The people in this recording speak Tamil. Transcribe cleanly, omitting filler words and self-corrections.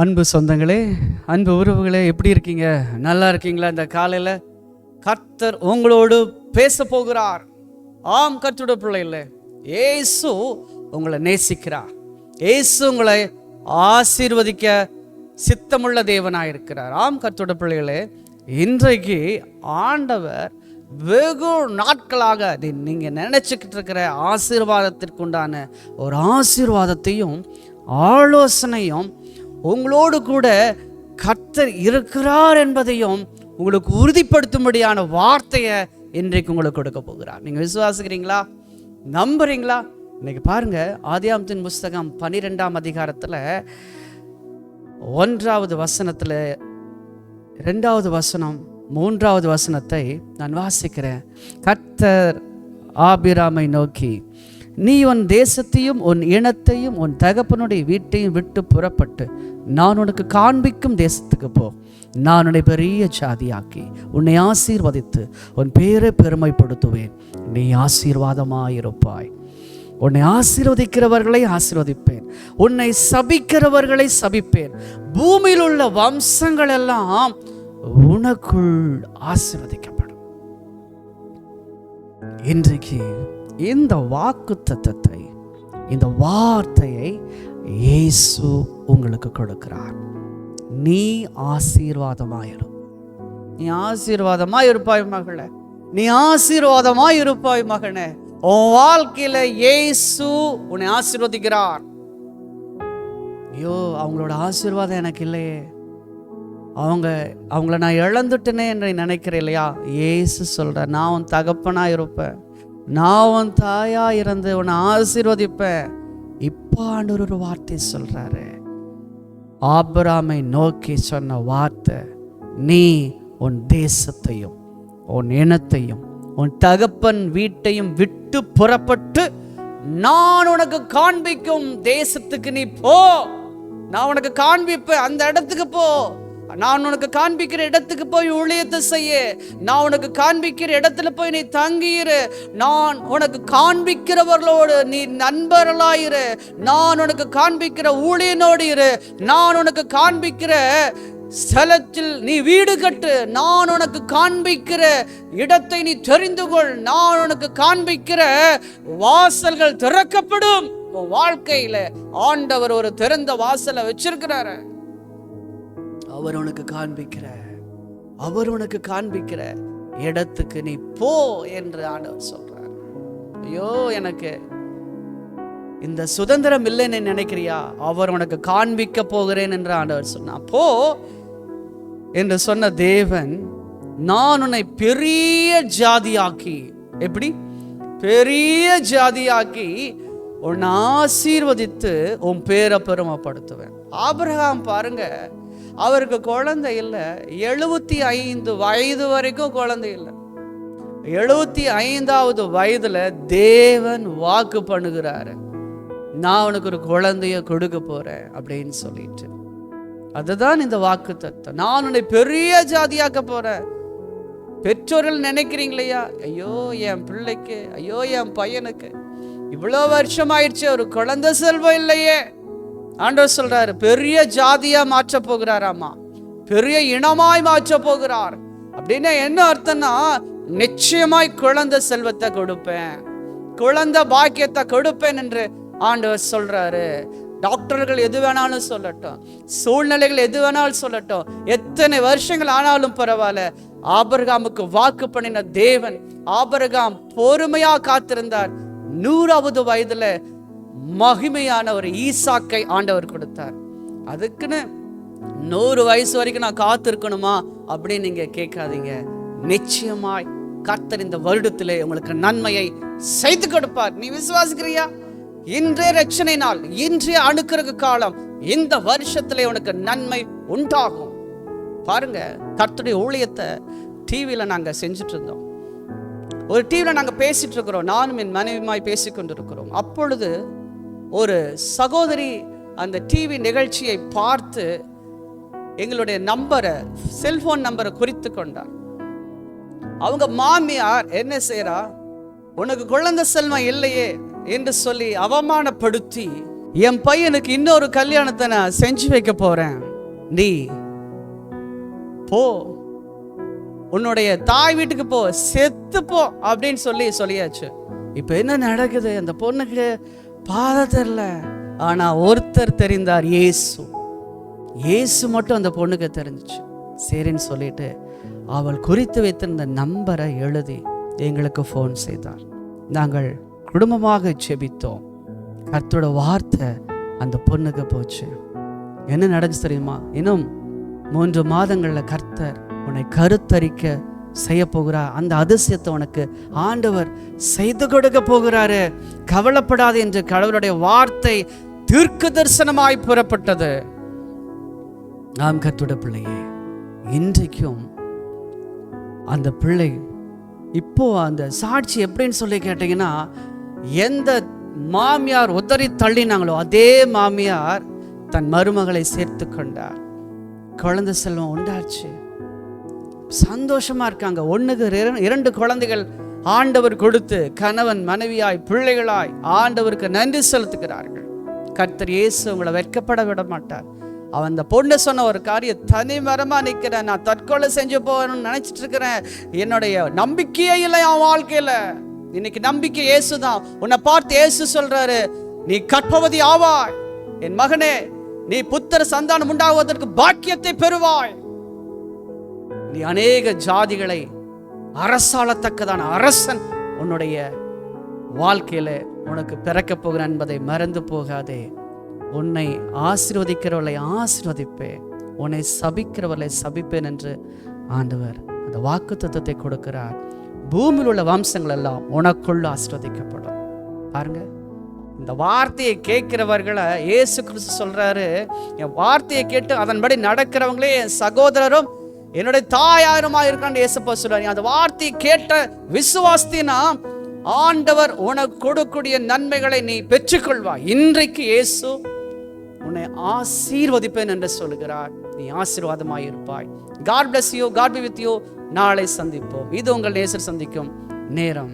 அன்பு சொந்தங்களே, அன்பு உறவுகளே, எப்படி இருக்கீங்க? நல்லா இருக்கீங்களா? இந்த காலையில் கர்த்தர் உங்களோடு பேச போகிறார். ஆம், கர்த்தருடைய பிள்ளைகளே, இயேசு உங்களை நேசிக்கிறார். இயேசு உங்களை ஆசீர்வதிக்க சித்தமுள்ள தேவனாக இருக்கிறார். ஆம், கர்த்தருடைய பிள்ளைகளே, இன்றைக்கு ஆண்டவர் வெகு நாட்களாக நீங்கள் நினச்சிக்கிட்டு இருக்கிற ஆசீர்வாதத்திற்குண்டான ஒரு ஆசீர்வாதத்தையும் ஆலோசனையும் உங்களோடு கூட கர்த்தர் இருக்கிறார் என்பதையும் உங்களுக்கு உறுதிப்படுத்தும்படியான வார்த்தையை இன்றைக்கு உங்களுக்கு கொடுக்க போகிறார். நீங்கள் விசுவாசிக்கிறீங்களா? நம்புறீங்களா? இன்னைக்கு பாருங்க, ஆதியாகமத்தின் புஸ்தகம் 12ஆம் அதிகாரத்தில் 1வது வசனத்தில் 2வது வசனம் 3வது வசனத்தை நான் வாசிக்கிறேன். கர்த்தர் ஆபிராமை நோக்கி, நீ உன் தேசத்தையும் உன் இனத்தையும் உன் தகப்பனுடைய வீட்டையும் விட்டு புறப்பட்டு நான் உனக்கு காண்பிக்கும் தேசத்துக்கு போ. நான் உன்னை பெரிய ஜாதியாக்கி உன்னை ஆசீர்வதித்து உன் பேரை பெருமைப்படுத்துவேன். நீ ஆசீர்வாதமாயிருப்பாய். உன்னை ஆசீர்வதிக்கிறவர்களை ஆசீர்வதிப்பேன், உன்னை சபிக்கிறவர்களை சபிப்பேன். பூமியில் உள்ள வம்சங்கள் எல்லாம் உனக்குள் ஆசீர்வதிக்கப்படும். இன்றைக்கு இந்த வாக்குத்தத்தத்தை, இந்த வார்த்தையை இயேசு உங்களுக்கு கொடுக்கிறார். நீ ஆசீர்வாதமாயிரு. நீ ஆசீர்வாதமாய் இருப்பாய் மகளே. நீ ஆசீர்வாதமாய் இருப்பாய் மகனே. உன் வாழ்க்கையில இயேசு உன்னை ஆசீர்வதிக்கிறார். ஐயோ, அவங்களோட ஆசீர்வாதம் எனக்கு இல்லையே, அவங்கள நான் இழந்துட்டேனே என்று நினைக்கிறேன் இல்லையா? இயேசு சொல்ற, நான் உன் தகப்பனா இருப்பேன், நான் உன் தாயா இருந்து உன்னை ஆசீர்வதிப்பேன். இப்போ ஆண்டவர் ஒரு வார்த்தை சொல்றாரு. ஆபிரகாமை நோக்கி சொன்ன வார்த்தை, நீ உன் தேசத்தையும் உன் இனத்தையும் உன் தகப்பன் வீட்டையும் விட்டு புறப்பட்டு நான் உனக்கு காண்பிக்கும் தேசத்துக்கு நீ போ. நான் உனக்கு காண்பிப்பேன், அந்த இடத்துக்கு போ. நான் உனக்கு காண்பிக்கிற இடத்துக்கு போய் ஊழியத்தை செய்ய. நான் உனக்கு காண்பிக்கிற இடத்துல போய் நீ தங்கியிரு. நான் உனக்கு காண்பிக்கிறவர்களோடு நீ நண்பர்களாயிரு. நான் உனக்கு காண்பிக்கிற ஊழியனோடு இரு. நான் உனக்கு காண்பிக்கிற ஸ்தலத்தில் நீ வீடு கட்டு. நான் உனக்கு காண்பிக்கிற இடத்தை நீ தெரிந்து கொள். நான் உனக்கு காண்பிக்கிற வாசல்கள் திறக்கப்படும். வாழ்க்கையில ஆண்டவர் ஒரு திறந்த வாசலை வச்சிருக்கிறாரு. அவர் உனக்கு காண்பிக்கிற இடத்துக்கு நீ போ என்று ஆண்டவர் சொல்றார். ஐயோ, எனக்கு இந்த சுதந்திரம் இல்லைன்னு நினைக்கிறியா? அவர் உனக்கு காண்பிக்க போகிறேன் என்று ஆண்டவர் சொன்னார். போ என்று சொன்ன தேவன், நான் உன்னை பெரிய ஜாதியாக்கி, எப்படி பெரிய ஜாதியாக்கி உன்னை ஆசீர்வதித்து உன் பேரை பெருமைப்படுத்துவேன். ஆபிரகாம் பாருங்க, அவருக்கு குழந்தை இல்லை. 75 வயது வரைக்கும் குழந்தை இல்லை. 75வது வயதுல தேவன் வாக்கு பண்ணுகிறாரு, நான் உனக்கு ஒரு குழந்தைய கொடுக்க போறேன் அப்படின்னு சொல்லிட்டு. அதுதான் இந்த வாக்கு தத்துவம். நான் உன்னை பெரிய ஜாதியாக்க போறேன். பெற்றோர்கள் நினைக்கிறீங்களையா, ஐயோ என் பிள்ளைக்கு, ஐயோ என் பையனுக்கு இவ்வளோ வருஷம் ஆயிடுச்சு, ஒரு குழந்தை செல்வம் இல்லையே. ஆண்டவர் சொல்றாரு, பெரிய ஜாதியா மாற்ற போகிறாராமா, பெரிய இனமாய் மாற்ற போகிறார். அப்படின்னா என்ன அர்த்தம்னா, நிச்சயமாய் குழந்தை செல்வத்தை கொடுப்பேன், குழந்தை பாக்கியத்தை கொடுப்பேன் என்று ஆண்டவர் சொல்றாரு. டாக்டர்கள் எது வேணாலும் சொல்லட்டும், சூழ்நிலைகள் எது வேணாலும் சொல்லட்டும், எத்தனை வருஷங்கள் ஆனாலும் பரவாயில்ல, ஆபிரகாமுக்கு வாக்கு பண்ணின தேவன், ஆபிரகாம் பொறுமையா காத்திருந்தார். 100வது வயதுல மகிமையான ஒரு ஈசாக்கை ஆண்டவர் கொடுத்தார். அதுக்குன்னு 100 வயசு வரைக்கும் நான் காத்திருக்கணுமா அப்படின்னு நீங்க கேட்காதீங்க. நிச்சயமாய் கர்த்தர் இந்த வருடத்திலே உங்களுக்கு நன்மையை செய்து கொடுப்பார். நீ விசுவாசிக்கிறியா? இன்றைய ரட்சணை நாள், இன்றைய அனுக்கிரக காலம், இந்த வருஷத்திலே உனக்கு நன்மை உண்டாகும். பாருங்க, கர்த்தருடைய ஊழியத்தை டிவியில நாங்க செஞ்சுட்டு இருந்தோம். ஒரு டிவியில நாங்க பேசிட்டு இருக்கிறோம், நானும் என் மனைவியுமாய் பேசிக்கொண்டிருக்கிறோம். அப்பொழுது ஒரு சகோதரி அந்த டிவி நிகழ்ச்சியை பார்த்து எங்களுடைய நம்பரை, செல்போன் நம்பரை குறித்து கொண்டார். அவங்க மாமியார் என்ன செய்யறா, உனக்கு குழந்தை செல்வம் இல்லையே என்று சொல்லி அவமானப்படுத்தி, என் பையனுக்கு இன்னொரு கல்யாணத்தை நான் செஞ்சு வைக்க போறேன், நீ போ, உன்னுடைய தாய் வீட்டுக்கு போ, செத்து போ அப்படின்னு சொல்லியாச்சு. இப்ப என்ன நடக்குது? அந்த பொண்ணுக்கு பாதை தெரியல, ஆனா ஒருத்தர் தெரிந்தார், இயேசு மட்டும் அந்த பொண்ணுக்கு தெரிஞ்சிச்சு. சரின்னு சொல்லிட்டு அவள் குறித்து வைத்திருந்த நம்பரை எழுதி எங்களுக்கு ஃபோன் செய்தார். நாங்கள் குடும்பமாக ஜெபித்தோம். கர்த்தரோட வார்த்தை அந்த பொண்ணுக்கு போச்சு. என்ன நடந்துச்சு தெரியுமா? இன்னும் 3 மாதங்கள்ல கர்த்தர் உன்னை கருத்தரிக்க செய்ய போகிறார். அந்த அதிசயத்தை உனக்கு ஆண்டவர் செய்து கொடுக்க போகிறாரு, கவலைப்படாது என்று கடவுளுடைய வார்த்தை தீர்க்க தரிசனமாய் புறப்பட்டது. நாம் கர்த்தருடைய பிள்ளையே, இன்றைக்கும் அந்த பிள்ளை இப்போ அந்த சாட்சி எப்படின்னு சொல்லி கேட்டீங்கன்னா, எந்த மாமியார் உதறி தள்ளினாங்களோ அதே மாமியார் தன் மருமகளை சேர்த்து கொண்டார். குழந்தை செல்வம் உண்டாச்சு, சந்தோஷமா இருக்காங்க. 1க்கு 2 குழந்தைகள் ஆண்டவர் கொடுத்து கணவன் மனைவியாய் பிள்ளைகளாய் ஆண்டவருக்கு நன்றி செலுத்துகிறார்கள். கர்த்தர் இயேசு உங்களை வெட்கப்பட விட மாட்டார். அவன் அந்த பொண்ணு சொன்ன ஒரு காரியம், தனி மரமா நிற்கிறேன், நான் தற்கொலை செஞ்சு போகணும்னு நினைச்சிட்டு இருக்கிறேன், என்னுடைய நம்பிக்கையே இல்லை என் வாழ்க்கையில. இன்னைக்கு நம்பிக்கை இயேசுதான். உன்னை பார்த்து இயேசு சொல்றாரு, நீ கர்ப்பவதி ஆவாய், என் மகனே, நீ புத்திர சந்தானம் உண்டாவதற்கு பாக்கியத்தை பெறுவாய், நீ அநேக ஜாதிகளை அரசாளத்தக்கதான அரசன் உன்னுடைய வாழ்க்கையில உனக்கு பிறக்க போகிறான் என்பதை மறந்து போகாதே. உன்னை ஆசீர்வதிக்கிறவர்களை ஆசீர்வதிப்பேன், உன்னை சபிக்கிறவர்களை சபிப்பேன் என்று ஆண்டவர் அந்த வாக்குத்தத்தத்தை கொடுக்கிறார். பூமியில் உள்ள வம்சங்கள் எல்லாம் உனக்குள்ள ஆசீர்வதிக்கப்படும். பாருங்க, இந்த வார்த்தையை கேட்கிறவர்களை இயேசு கிறிஸ்து சொல்றாரு, என் வார்த்தையை கேட்டு அதன்படி நடக்கிறவங்களே என் சகோதரரும் என்னுடைய தாயாருமா இருக்கான்னு இயேசுப்பா சொல்றாரு. அந்த வார்த்தையை கேட்ட விசுவாசத்தினா ஆண்டவர் உனக்கு கொடுக்கக்கூடிய நன்மைகளை நீ பெற்றுக்கொள்வாய். இன்றைக்கு இயேசு உன்னை ஆசீர்வதிப்பேன் என்று சொல்கிறார். நீ ஆசீர்வாதமாய் இருப்பாய். God bless you. God be with you. நாளை சந்திப்போம். இது உங்கள் நேசர் சந்திக்கும் நேரம்.